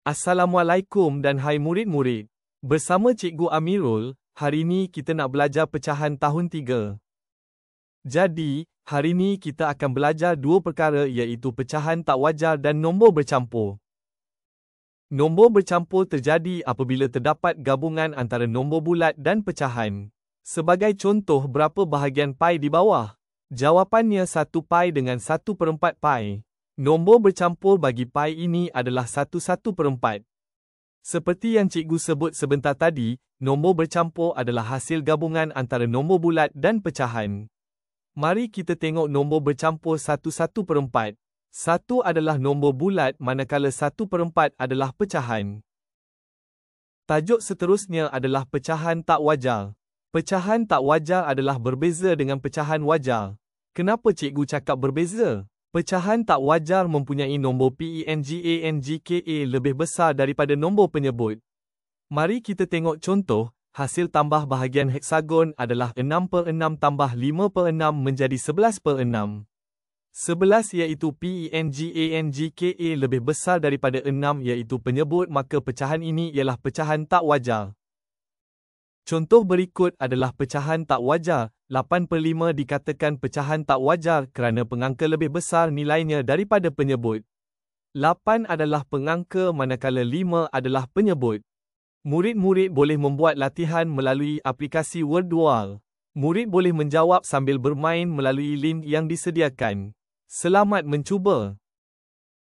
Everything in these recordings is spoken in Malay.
Assalamualaikum dan hai murid-murid. Bersama Cikgu Amirul, hari ini kita nak belajar pecahan tahun 3. Jadi, hari ini kita akan belajar dua perkara iaitu pecahan tak wajar dan nombor bercampur. Nombor bercampur terjadi apabila terdapat gabungan antara nombor bulat dan pecahan. Sebagai contoh, berapa bahagian pi di bawah? Jawapannya 1 pi dengan 1/4 pi. Nombor bercampur bagi pi ini adalah 1/4. Seperti yang cikgu sebut sebentar tadi, nombor bercampur adalah hasil gabungan antara nombor bulat dan pecahan. Mari kita tengok nombor bercampur 1/4. 1 adalah nombor bulat manakala 1/4 adalah pecahan. Tajuk seterusnya adalah pecahan tak wajar. Pecahan tak wajar adalah berbeza dengan pecahan wajar. Kenapa cikgu cakap berbeza? Pecahan tak wajar mempunyai nombor PENGANGKA lebih besar daripada nombor penyebut. Mari kita tengok contoh, hasil tambah bahagian heksagon adalah 6/6 tambah 5/6 menjadi 11/6. 11 iaitu PENGANGKA lebih besar daripada 6 iaitu penyebut, maka pecahan ini ialah pecahan tak wajar. Contoh berikut adalah pecahan tak wajar. 8/5 dikatakan pecahan tak wajar kerana pengangka lebih besar nilainya daripada penyebut. 8 adalah pengangka manakala 5 adalah penyebut. Murid-murid boleh membuat latihan melalui aplikasi Wordwall. Murid boleh menjawab sambil bermain melalui link yang disediakan. Selamat mencuba.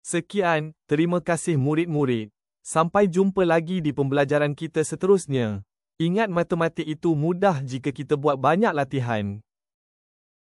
Sekian, terima kasih murid-murid. Sampai jumpa lagi di pembelajaran kita seterusnya. Ingat, matematik itu mudah jika kita buat banyak latihan.